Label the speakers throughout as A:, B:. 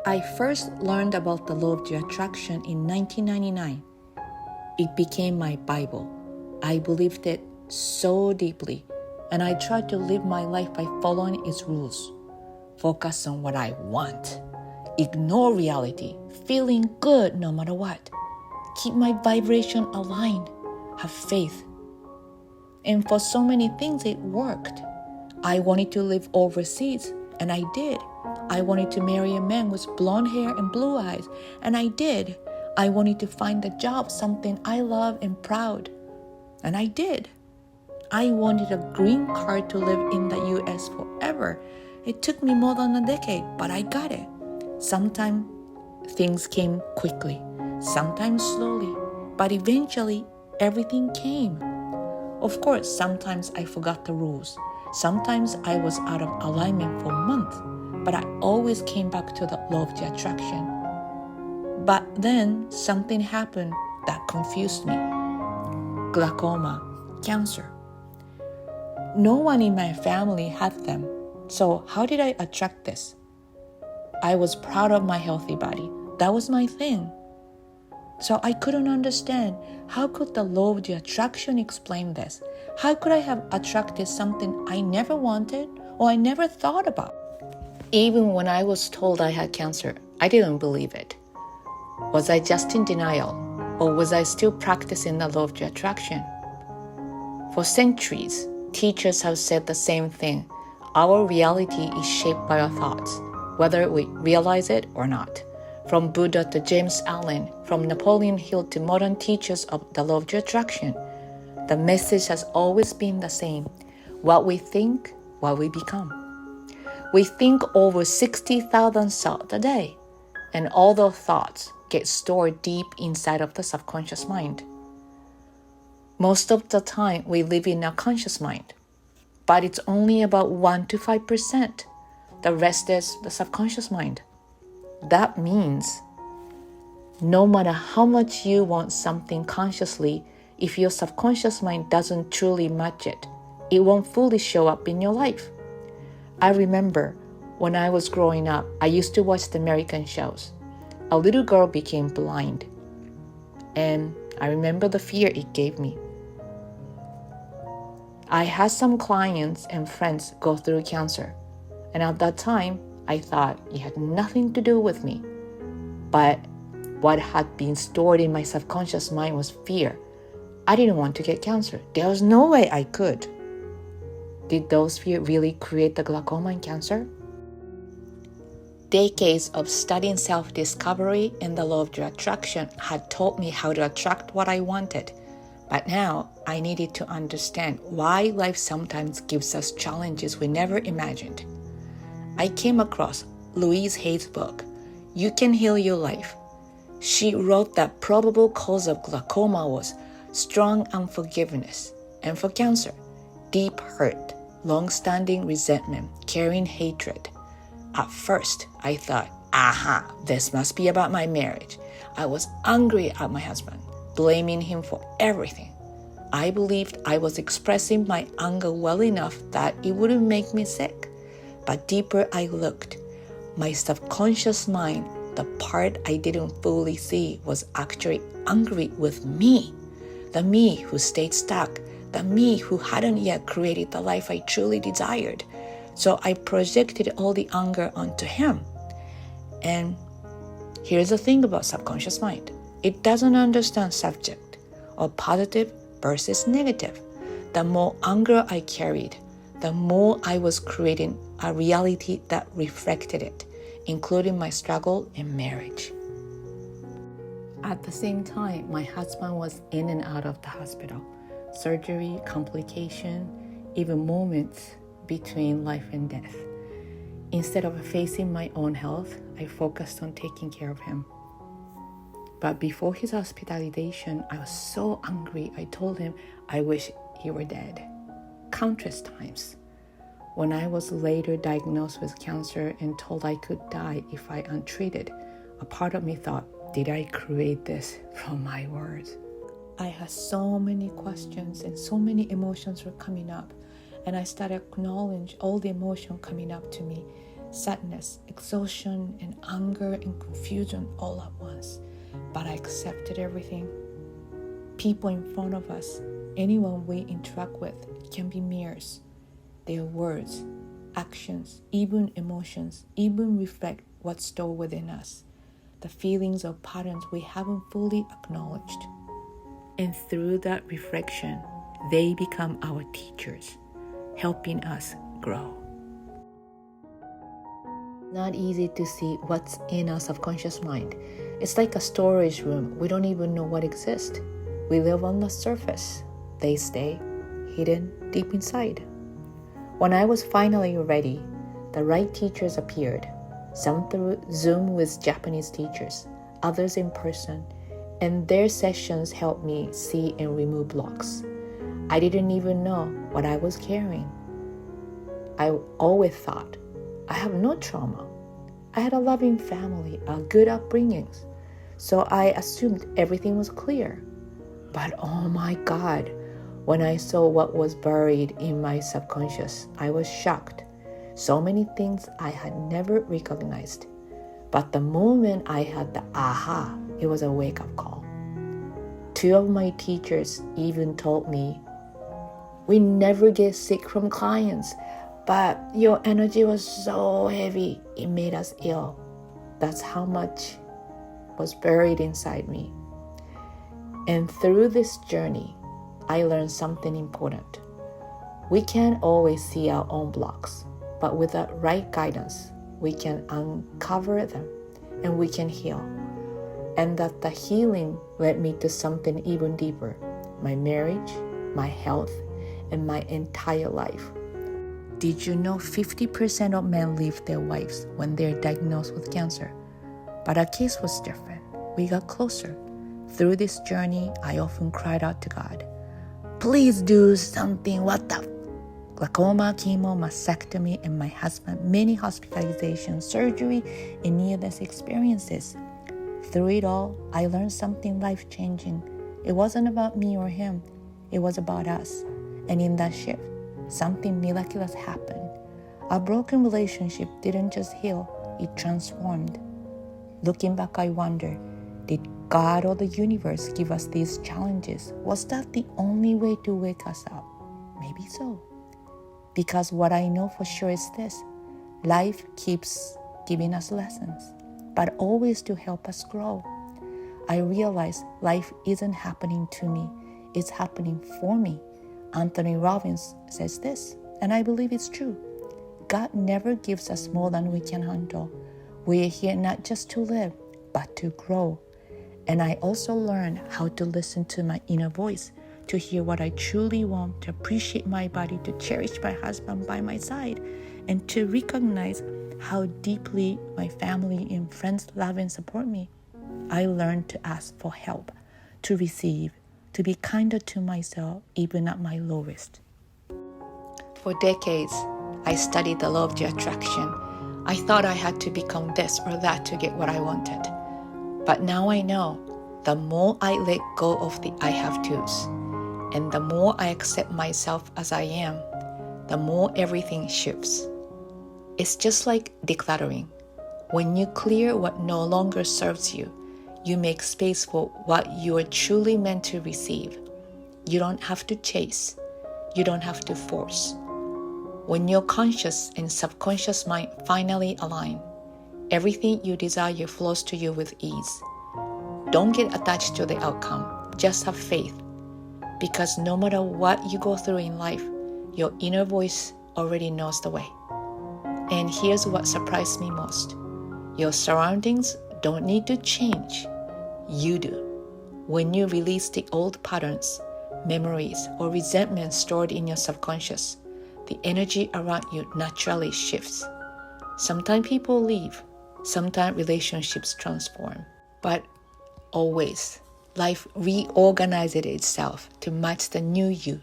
A: I first learned about the law of attraction in 1999. It became my Bible. I believed it so deeply, and I tried to live my life by following its rules. Focus on what I want. Ignore reality. Feeling good no matter what. Keep my vibration aligned. Have faith. And for so many things, it worked. I wanted to live overseas, and I did. I wanted to marry a man with blonde hair and blue eyes, and I did. I wanted to find a job, something I love and proud, and I did. I wanted a green card to live in the US forever. It took me more than a decade, but I got it. Sometimes things came quickly, sometimes slowly, but eventually everything came. Of course, sometimes I forgot the rules. Sometimes I was out of alignment for months, but I always came back to the law of the attraction. But then something happened that confused me. Glaucoma, cancer. No one in my family had them, so how did I attract this? I was proud of my healthy body. That was my thing. So I couldn't understand, how could the law of the attraction explain this? How could I have attracted something I never wanted or I never thought about? Even when I was told I had cancer, I didn't believe it. Was I just in denial, or was I still practicing the law of the attraction? For centuries, teachers have said the same thing. Our reality is shaped by our thoughts, whether we realize it or not. From Buddha to James Allen, from Napoleon Hill to modern teachers of the law of the attraction, the message has always been the same. What we think, what we become. We think over 60,000 thoughts a day, and all those thoughts get stored deep inside of the subconscious mind. Most of the time, we live in our conscious mind, but it's only about 1 to 5%. The rest is the subconscious mind. That means no matter how much you want something consciously, if your subconscious mind doesn't truly match it, it won't fully show up in your life. I remember when I was growing up, I used to watch the American shows. A little girl became blind, and I remember the fear it gave me. I had some clients and friends go through cancer, and at that time, I thought it had nothing to do with me. But what had been stored in my subconscious mind was fear. I didn't want to get cancer. There was no way I could. Did those fears really create the glaucoma and cancer? Decades of studying self-discovery and the law of attraction had taught me how to attract what I wanted. But now I needed to understand why life sometimes gives us challenges we never imagined. I came across Louise Hay's book, You Can Heal Your Life. She wrote that probable cause of glaucoma was strong unforgiveness, and for cancer, deep hurt, long-standing resentment, carrying hatred. At first, I thought, this must be about my marriage. I was angry at my husband, blaming him for everything. I believed I was expressing my anger well enough that it wouldn't make me sick. But deeper I looked, my subconscious mind, the part I didn't fully see, was actually angry with me. The me who stayed stuck, the me who hadn't yet created the life I truly desired. So I projected all the anger onto him. And here's the thing about subconscious mind. It doesn't understand subject or positive versus negative. The more anger I carried, the more I was creating a reality that reflected it, including my struggle in marriage. At the same time, my husband was in and out of the hospital. Surgery, complication, even moments between life and death. Instead of facing my own health, I focused on taking care of him. But before his hospitalization, I was so angry. I told him I wish he were dead. Countless times. When I was later diagnosed with cancer and told I could die if I untreated, a part of me thought, did I create this from my words? I had so many questions and so many emotions were coming up, and I started acknowledging all the emotion coming up to me. sadness, exhaustion, and anger and confusion all at once. But I accepted everything. People in front of us, anyone we interact with, can be mirrors. Their words, actions, even emotions, even reflect what's stored within us, the feelings or patterns we haven't fully acknowledged. And through that reflection, they become our teachers, helping us grow. Not easy to see what's in our subconscious mind. It's like a storage room. We don't even know what exists. We live on the surface. They stay hidden deep inside. When I was finally ready, the right teachers appeared. Some through Zoom with Japanese teachers, others in person, and their sessions helped me see and remove blocks. I didn't even know what I was carrying. I always thought, I have no trauma. I had a loving family, a good upbringing, so I assumed everything was clear. But oh my God, when I saw what was buried in my subconscious, I was shocked. So many things I had never recognized. But the moment I had the aha, it was a wake-up call. 2 of my teachers even told me, we never get sick from clients, but your energy was so heavy, it made us ill. That's how much was buried inside me. And through this journey, I learned something important. We can't always see our own blocks, but with the right guidance, we can uncover them and we can heal. And that the healing led me to something even deeper, my marriage, my health, and my entire life. Did you know 50% of men leave their wives when they're diagnosed with cancer? But our case was different. We got closer. Through this journey, I often cried out to God, please do something, what the glaucoma, chemo, mastectomy, and my husband, many hospitalizations, surgery, and near-death experiences. Through it all, I learned something life-changing. It wasn't about me or him. It was about us. And in that shift, something miraculous happened. Our broken relationship didn't just heal, it transformed. Looking back, I wonder, did God or the universe give us these challenges? Was that the only way to wake us up? Maybe so. Because what I know for sure is this: life keeps giving us lessons, but always to help us grow. I realize life isn't happening to me, it's happening for me. Anthony Robbins says this, and I believe it's true. God never gives us more than we can handle. We are here not just to live, but to grow. And I also learned how to listen to my inner voice, to hear what I truly want, to appreciate my body, to cherish my husband by my side, and to recognize how deeply my family and friends love and support me. I learned to ask for help, to receive, to be kinder to myself, even at my lowest. For decades, I studied the law of attraction. I thought I had to become this or that to get what I wanted. But now I know, the more I let go of the I have to's, and the more I accept myself as I am, the more everything shifts. It's just like decluttering. When you clear what no longer serves you, you make space for what you are truly meant to receive. You don't have to chase. You don't have to force. When your conscious and subconscious mind finally align, everything you desire flows to you with ease. Don't get attached to the outcome. Just have faith. Because no matter what you go through in life, your inner voice already knows the way. And here's what surprised me most. Your surroundings don't need to change. You do. When you release the old patterns, memories, or resentment stored in your subconscious, the energy around you naturally shifts. Sometimes people leave. Sometimes relationships transform. But always, life reorganizes itself to match the new you.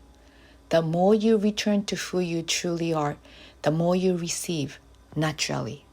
A: The more you return to who you truly are, the more you receive naturally.